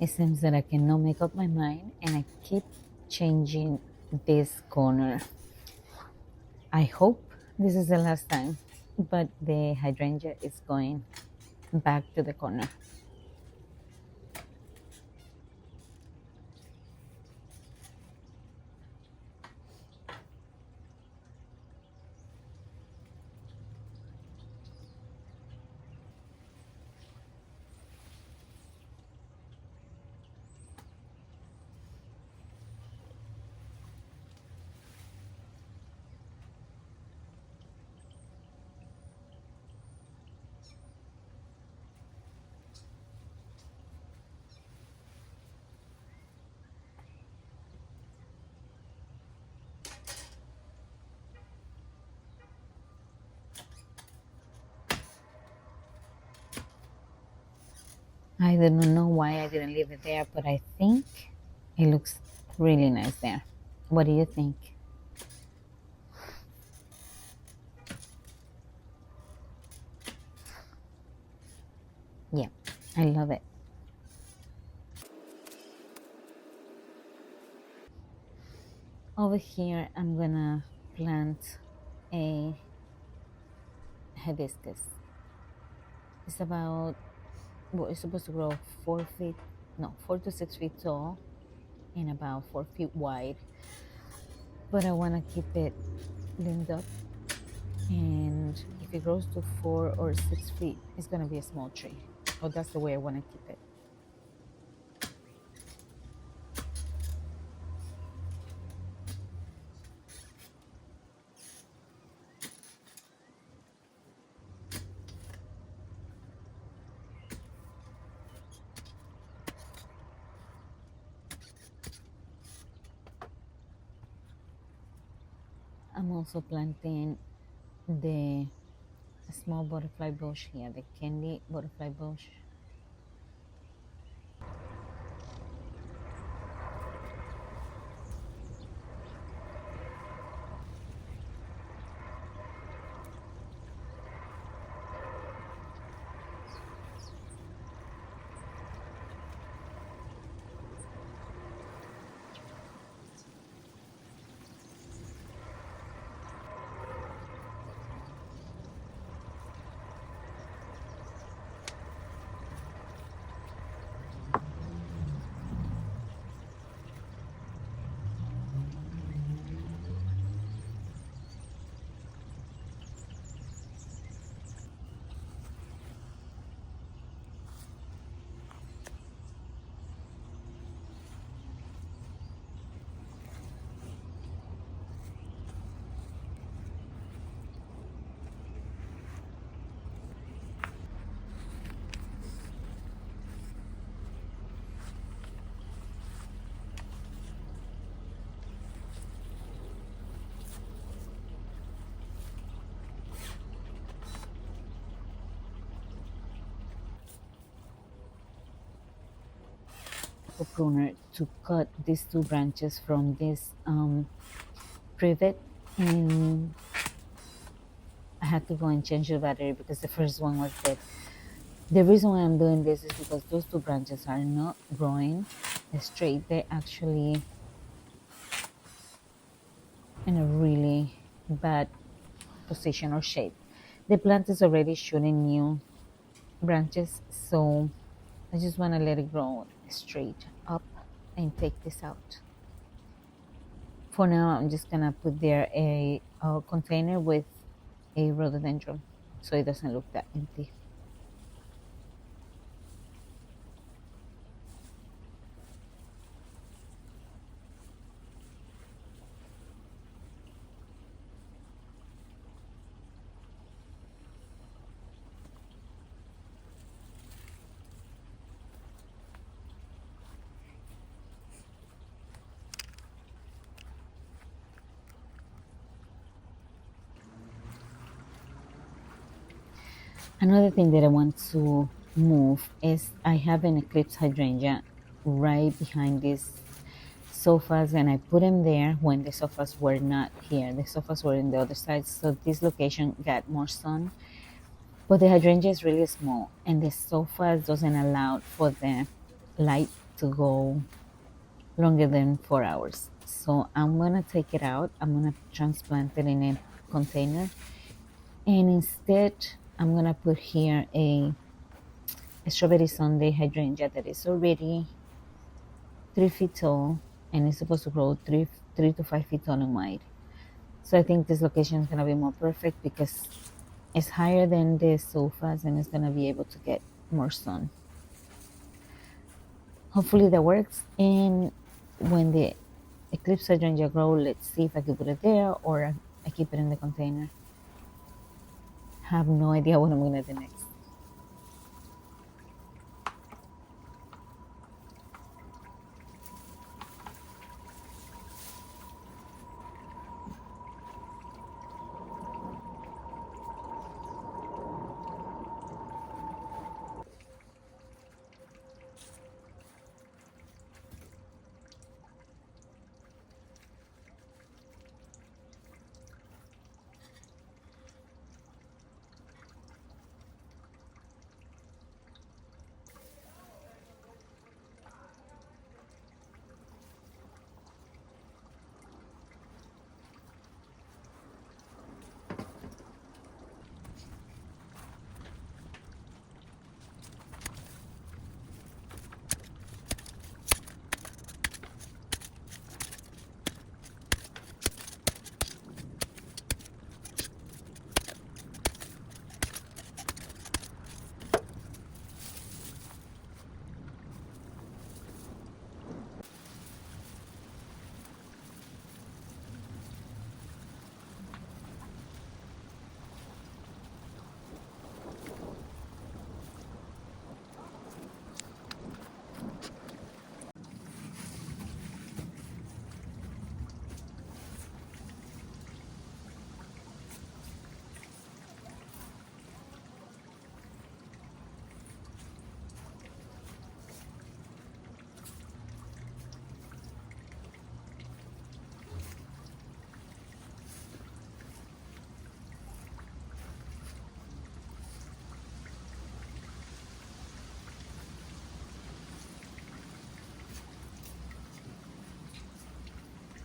It seems that I cannot make up my mind and I keep changing this corner. I hope this is the last time, but the hydrangea is going back to the corner. I do not know why I didn't leave it there, but I think it looks really nice there. What do you think? Yeah, I love it. Over here, I'm gonna plant a hibiscus. It's about, well, it's supposed to grow 4 feet, no, 4 to 6 feet tall and about 4 feet wide. But I want to keep it limbed up, and if it grows to 4 or 6 feet, it's gonna be a small tree. Well, that's the way I want to keep it. I'm also planting the small butterfly bush here, the candy butterfly bush. A pruner to cut these two branches from this privet, and I had to go and change the battery because the first one was dead. The reason why I'm doing this is because those two branches are not growing straight. They're actually in a really bad position or shape. The plant is already shooting new branches, so I just want to let it grow straight up and take this out. For now, I'm just gonna put there a container with a rhododendron so it doesn't look that empty. Another thing that I want to move is I have an eclipse hydrangea right behind these sofas, and I put them there when the sofas were not here. The sofas were in the other side, so this location got more sun. But the hydrangea is really small, and the sofas doesn't allow for the light to go longer than 4 hours. So I'm gonna take it out. I'm gonna transplant it in a container, and instead I'm gonna put here a strawberry Sunday hydrangea that is already 3 feet tall and it's supposed to grow 3 to 5 feet tall and wide. So I think this location is gonna be more perfect because it's higher than the sofas and it's gonna be able to get more sun. Hopefully that works. And when the eclipse hydrangea grow, let's see if I can put it there or I keep it in the container. Have no idea what I'm gonna do next.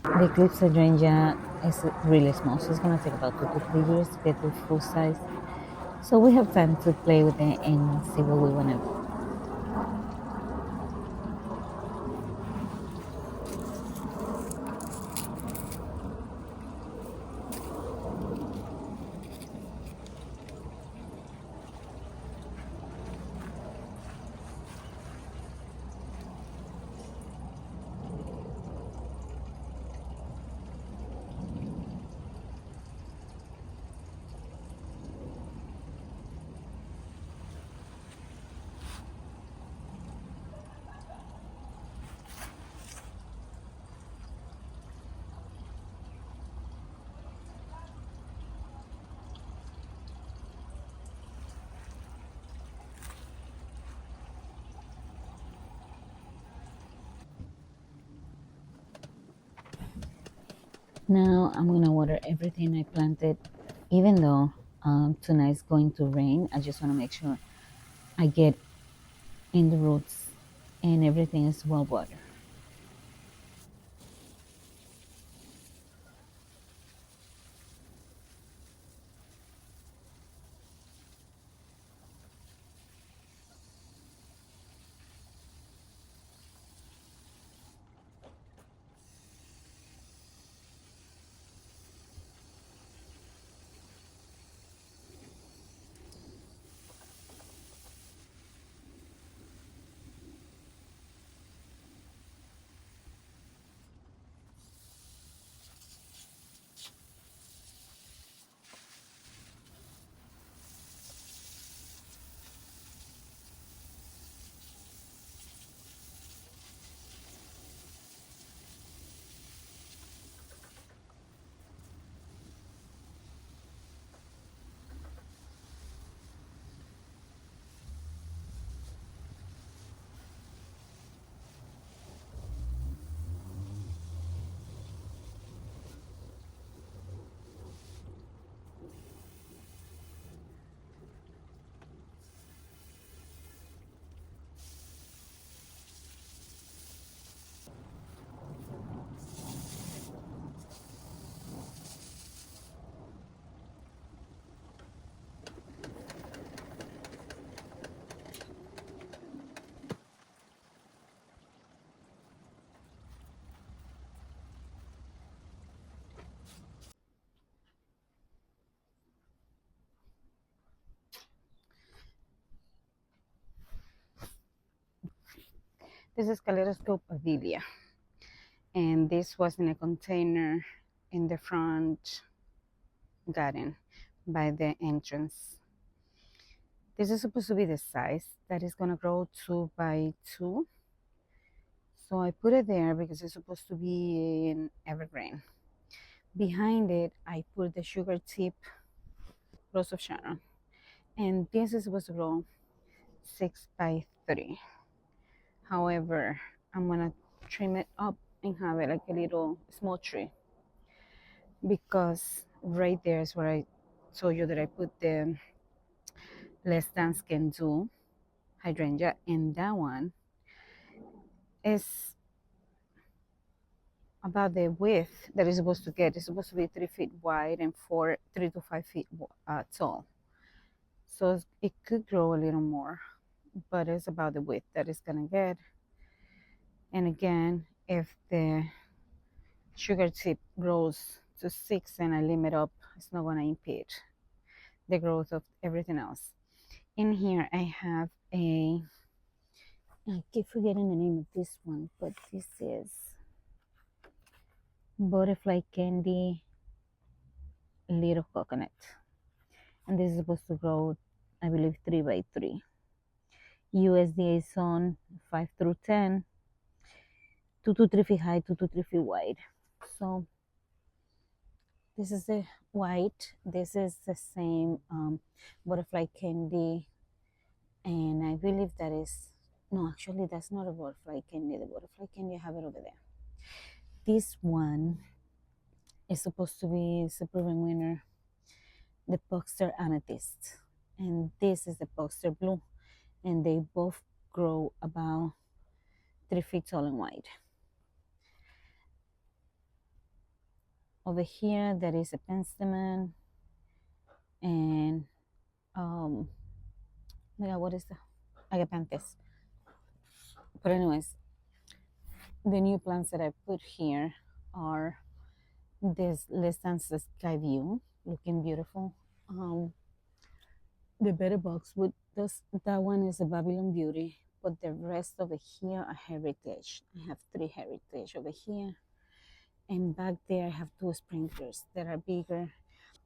The eclipse hydrangea is really small, so it's gonna take about 2 to 3 years to get to full size. So we have time to play with it and see what we wanna do. Now I'm gonna water everything I planted, even though tonight is going to rain. I just wanna make sure I get in the roots and everything is well watered. This is Kaleidoscope Avilia, and this was in a container in the front garden by the entrance. This is supposed to be the size that is going to grow 2 by 2. So I put it there because it's supposed to be an evergreen. Behind it, I put the sugar tip Rose of Sharon, and this is supposed to grow 6 by 3. However, I'm gonna trim it up and have it like a little small tree, because right there is where I told you that I put the less than can do hydrangea, and that one is about the width that it's supposed to get. It's supposed to be 3 feet wide and 3 to 5 feet tall. So it could grow a little more, but it's about the width that it's gonna get. And again, if the sugar tip grows to 6 and I limit up, it's not gonna impede the growth of everything else. In here, I have I keep forgetting the name of this one, but this is butterfly candy little coconut, and this is supposed to grow, I believe, 3 by 3. USDA zone 5 through 10, 2 to 3 feet high, 2 to 3 feet wide. So this is the white. This is the same butterfly candy, and I believe that is, no, actually that's not a butterfly candy. The butterfly candy, I have it over there. This one is supposed to be supreme winner, the Boxster Amethyst, and this is the Boxster Blue, and they both grow about 3 feet tall and wide. Over here, there is a penstemon, and um, yeah, what is the agapanthus? But anyways, the new plants that I put here are this Listance the Sky View, looking beautiful. The better boxwood, that one is a Babylon Beauty, but the rest over here are heritage. I have 3 heritage over here, and back there I have 2 sprinklers that are bigger.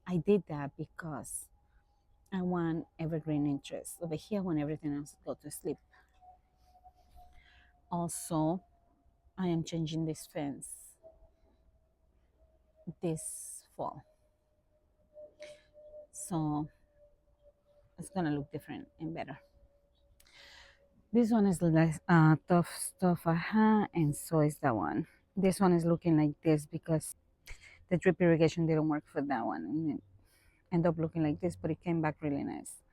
I did that because I want evergreen interest. Over here, I want everything else to go to sleep. Also, I am changing this fence this fall, so it's gonna look different and better. This one is less tough stuff, and so is that one. This one is looking like this because the drip irrigation didn't work for that one, and it ended up looking like this, but it came back really nice.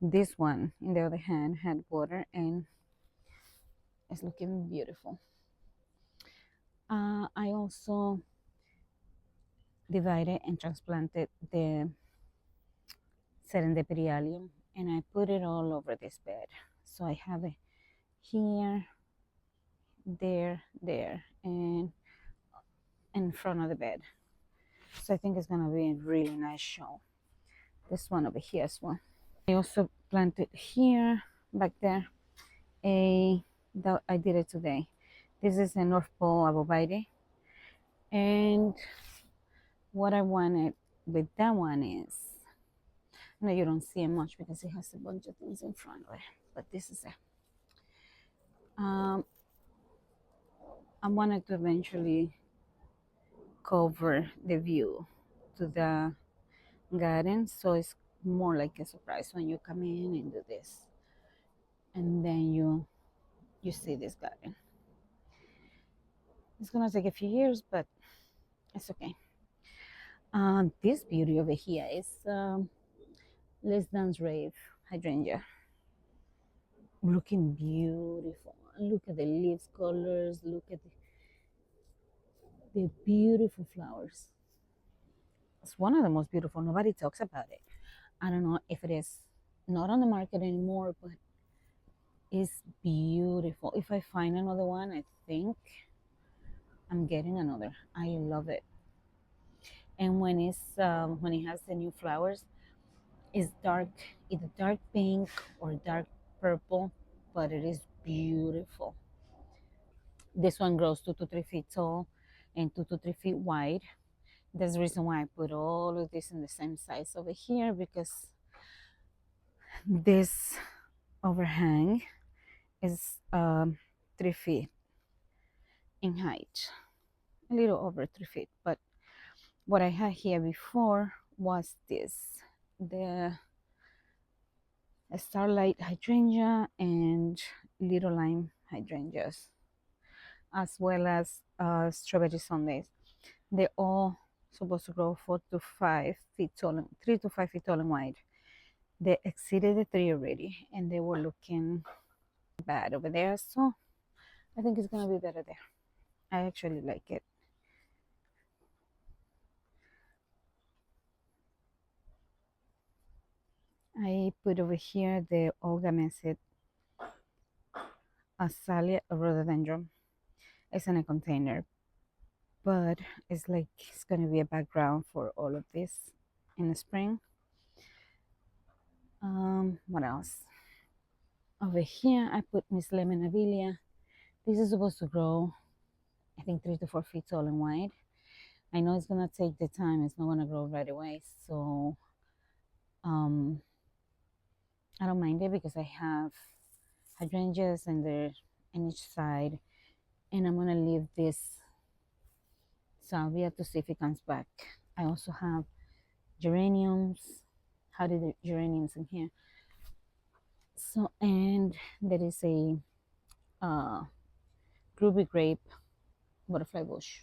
This one, in the other hand, had water and it's looking beautiful. I also divided and transplanted the serendipity and I put it all over this bed. So I have it here, there, and in front of the bed. So I think it's gonna be a really nice show. This one over here as well. I also planted here, back there, that I did it today. This is a North Pole Abobite, and what I wanted with that one is, no, you don't see it much because it has a bunch of things in front of it, but this is it. I wanted to eventually cover the view to the garden, so it's more like a surprise when you come in and do this, and then you see this garden. It's gonna take a few years, but it's okay. This beauty over here is Let's Dance Rave Hydrangea, looking beautiful. Look at the leaves colors, look at the beautiful flowers. It's one of the most beautiful. Nobody talks about it. I don't know if it is not on the market anymore, but it's beautiful. If I find another one, I think I'm getting another. I love it. And when it has the new flowers, it's dark, either dark pink or dark purple, but it is beautiful. This one grows 2 to 3 feet tall and 2 to 3 feet wide. That's the reason why I put all of this in the same size over here, because this overhang is 3 feet in height, a little over 3 feet. But what I had here before was this, the starlight hydrangea and little lime hydrangeas, as well as strawberry sundays. They're all supposed to grow 4 to 5 feet tall, 3 to 5 feet tall and wide. They exceeded the 3 already, and they were looking bad over there. So I think it's gonna be better there. I actually like it. I put over here the Olga Azalea rhododendron. It's in a container, but it's like it's gonna be a background for all of this in the spring. What else? Over here, I put Miss Lemon Avilia. This is supposed to grow, I think, 3 to 4 feet tall and wide. I know it's gonna take the time. It's not gonna grow right away, so um, I don't mind it because I have hydrangeas and they're in each side, and I'm gonna leave this salvia to see if it comes back. I also have geraniums. How did the geraniums in here? So, and there is a uh, ruby grape butterfly bush,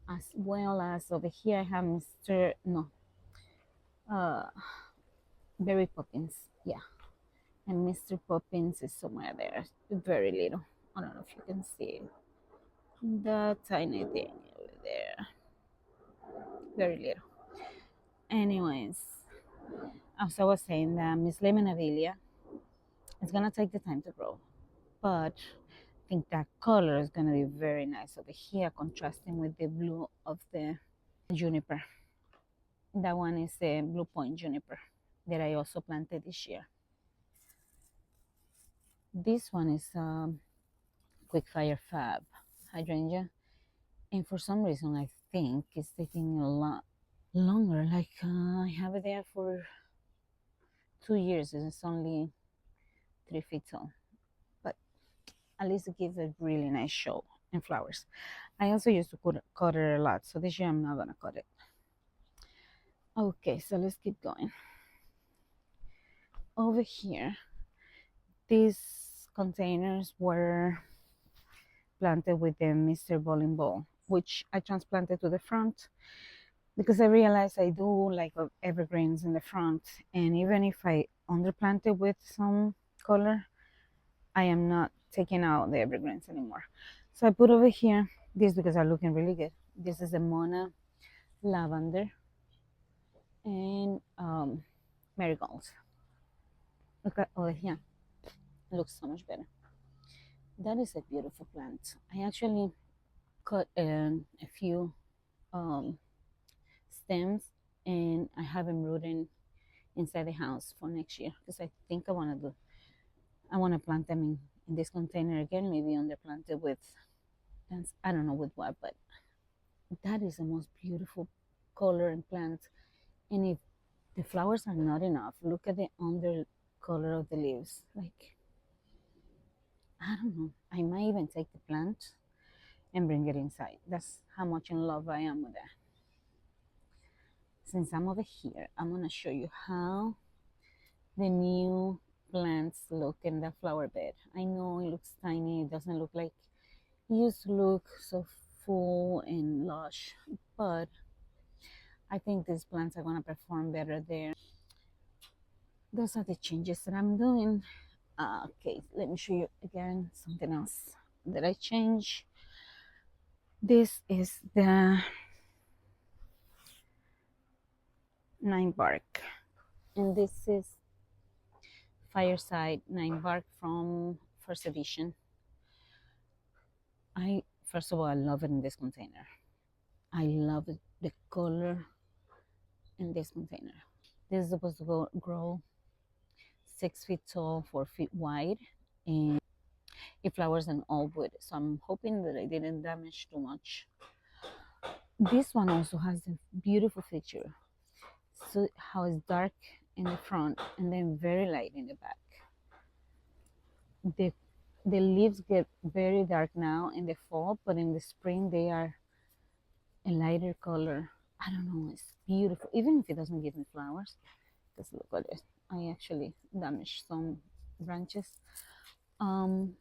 as well as over here I have Mr. No, uh, Berry Poppins. Yeah, and Mr. Poppins is somewhere there, very little. I don't know if you can see the tiny thing over there, very little. Anyways, as I was saying, that Miss Lemon Avilia is gonna take the time to grow, but I think that color is gonna be very nice over here, contrasting with the blue of the juniper. That one is the Blue Point juniper that I also planted this year. This one is Quick Fire Fab hydrangea, and for some reason I think it's taking a lot longer. Like I have it there for 2 years, and it's only 3 feet tall, but at least it gives a really nice show and flowers. I also used to cut it a lot, so this year I'm not gonna cut it. Okay, so let's keep going. Over here, these containers were planted with the Mr. Bowling Ball, which I transplanted to the front because I realized I do like evergreens in the front, and even if I underplanted with some color, I am not taking out the evergreens anymore. So I put over here this because they're looking really good. This is the Mona lavender and marigolds. Look at over here, it looks so much better. That is a beautiful plant. I actually cut a few um, stems, and I have them rooted inside the house for next year because I think I want to plant them in this container again, maybe underplanted with plants. I don't know with what, but that is the most beautiful color and plant. And if the flowers are not enough, look at the under color of the leaves. Like, I don't know. I might even take the plant and bring it inside. That's how much in love I am with that. Since I'm over here, I'm gonna show you how the new plants look in the flower bed. I know it looks tiny, it doesn't look like it used to look so full and lush, but I think these plants are gonna perform better there. Those are the changes that I'm doing. Okay, let me show you again something else that I changed. This is the 9 bark, and this is Fireside 9 bark from first edition. I First of all, I love it in this container. I love it, the color in this container. This is supposed to grow 6 feet tall, 4 feet wide, and It flowers in all wood, so I'm hoping that I didn't damage too much. This one also has a beautiful feature. So how it's dark in the front and then very light in the back. The the leaves get very dark now in the fall, but in the spring they are a lighter color. I don't know, it's beautiful. Even if it doesn't give me flowers, just look at it. I actually damaged some branches. Um,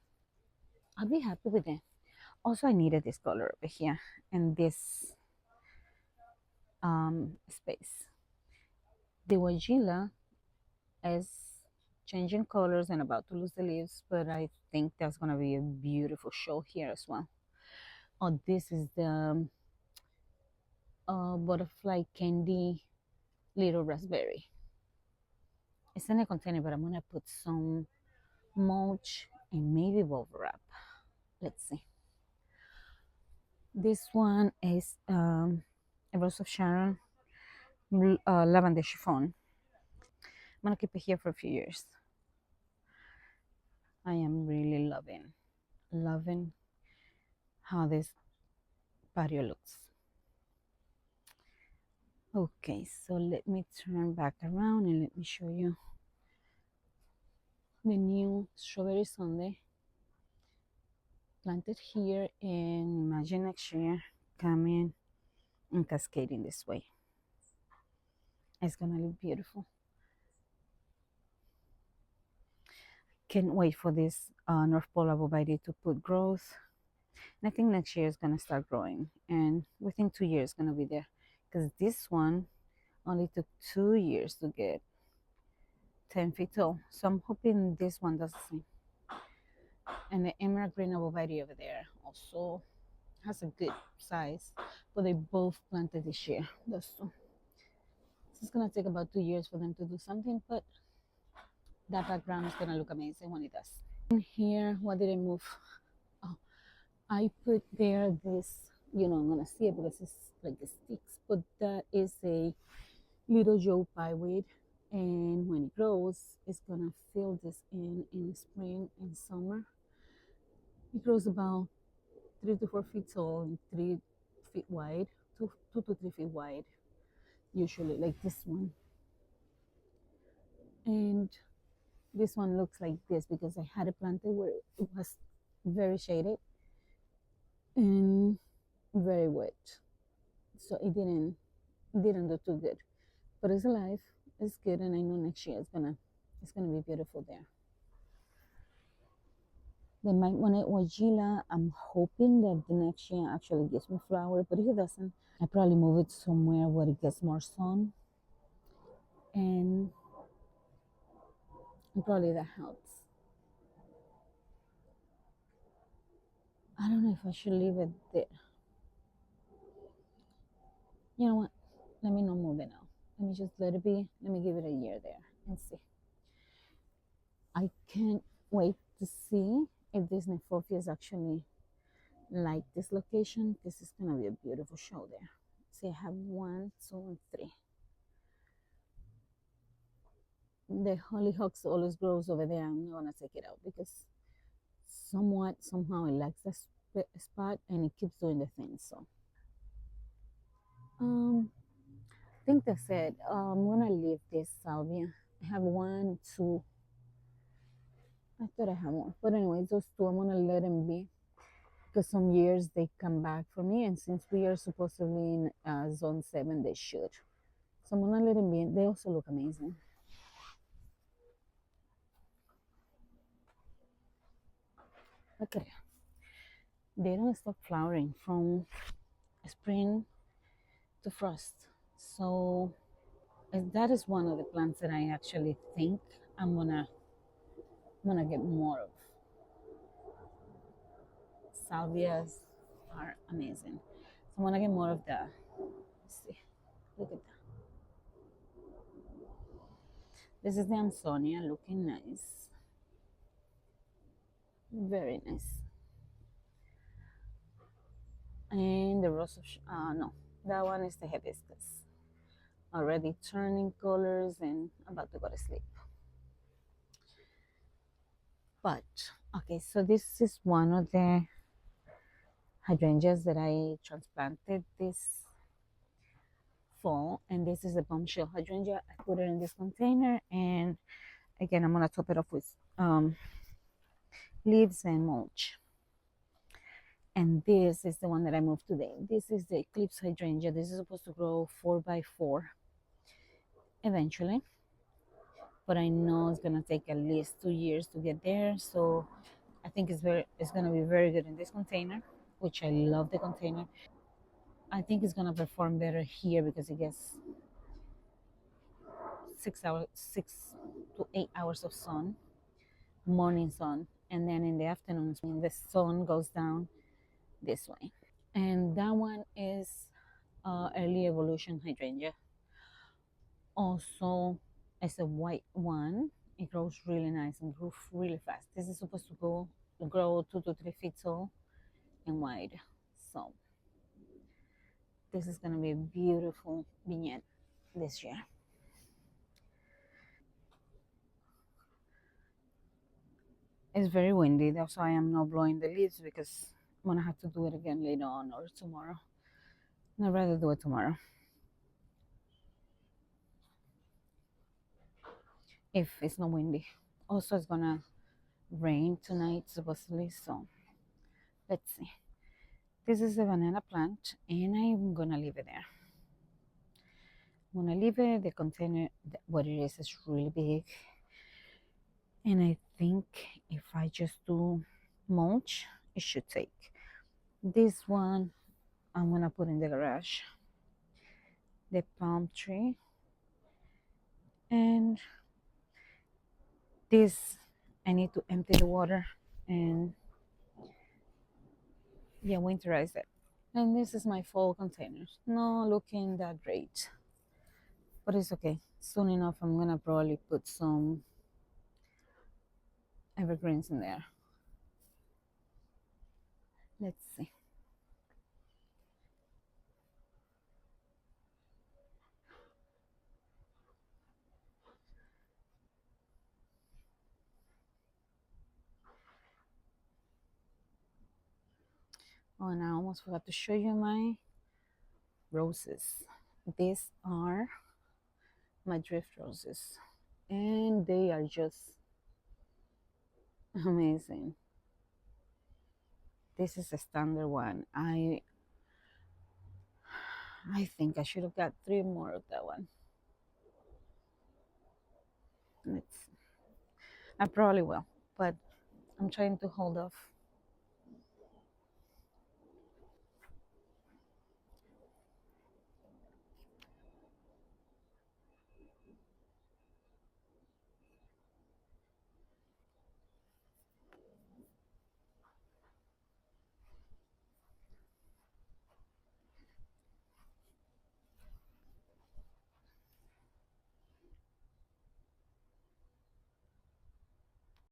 I'll be happy with it. Also, I needed this color over here and this space. The Wagila is changing colors and about to lose the leaves, but I think that's gonna be a beautiful show here as well. Oh, this is the butterfly candy little raspberry. It's in a container, but I'm gonna put some mulch and maybe bubble wrap. Let's see. This one is a Rose of Sharon lavender chiffon. I'm gonna keep it here for a few years. I am really loving how this patio looks. Okay, so let me turn back around and let me show you the new strawberry sundae planted here, and imagine next year coming and cascading this way. It's gonna look beautiful. Can't wait for this North Pole arborvitae to put growth. And I think next year is gonna start growing, and within 2 years it's gonna be there. Because this one only took 2 years to get 10 feet tall. So I'm hoping this one does the same. And the emerald green arborvitae over there also has a good size, but they both planted this year. Those two. It's gonna take about 2 years for them to do something, but that background is gonna look amazing when it does. In here, what did I move? Oh, I put there this, I'm gonna see it because it's like the sticks, but that is a little Joe pie weed, and when it grows, it's gonna fill this in spring and summer. It grows about 3 to 4 feet tall and 3 feet wide, 2 to 3 feet wide, usually like this one. And this one looks like this because I had it planted where it was very shaded and very wet, so it didn't do too good. But it's alive, it's good, and I know next year it's gonna be beautiful there. The Mike Wagila, I'm hoping that the next year actually gives me flower, but if it doesn't, I probably move it somewhere where it gets more sun, and probably that helps. I don't know if I should leave it there. You know what? Let me not move it now. Let me just let it be. Let me give it a year there and see. I can't wait to see if this Nephophias actually like this location because it's gonna be a beautiful show there. See, I have 1, 2, and 3. The hollyhocks always grows over there. I'm not gonna take it out because somehow it likes that spot and it keeps doing the thing. So I think that's it. I'm gonna leave this salvia. I have 1, 2. I thought I had more, but anyway, those two I'm gonna let them be because some years they come back for me, and since we are supposedly in zone 7, they should. So I'm gonna let them be. They also look amazing. Look at it. They don't stop flowering from spring to frost. So that is one of the plants that I actually think I'm gonna get more of. Salvias are amazing. So I'm gonna get more of the. Let's see, look at that. This is the Amsonia, looking nice, very nice. And the Rose of no, that one is the hibiscus, already turning colors and about to go to sleep. But Okay, so this is one of the hydrangeas that I transplanted this fall, and this is a bombshell hydrangea. I put it in this container, and again, I'm gonna top it off with leaves and mulch. And this is the one that I moved today. This is the eclipse hydrangea. This is supposed to grow 4 by 4 eventually, but I know it's gonna take at least 2 years to get there. So I think it's gonna be very good in this container, which I love the container. I think it's gonna perform better here because it gets 6 hours, 6 to 8 hours of sun, morning sun, and then in the afternoons when the sun goes down this way. And that one is early evolution hydrangea. Also, it's a white one. It grows really nice and grows really fast. This is supposed to grow 2 to 3 feet tall and wide. So this is gonna be a beautiful vignette this year. It's very windy, that's why I'm not blowing the leaves because I'm gonna have to do it again later on or tomorrow. And I'd rather do it tomorrow if it's not windy. Also, it's gonna rain tonight supposedly, so let's see. This is a banana plant, and I'm gonna leave it there. I'm gonna leave it. The container, what it is really big, and I think if I just do mulch, it should take. This one I'm gonna put in the garage. The palm tree, and this I need to empty the water and yeah, winterize it. And this is my fall container. Not looking that great, but it's okay. Soon enough, I'm gonna probably put some evergreens in there. Let's see. Oh, and I almost forgot to show you my roses. These are my drift roses, and they are just amazing. This is a standard one. I think I should have got 3 more of that one. Let's. I probably will, but I'm trying to hold off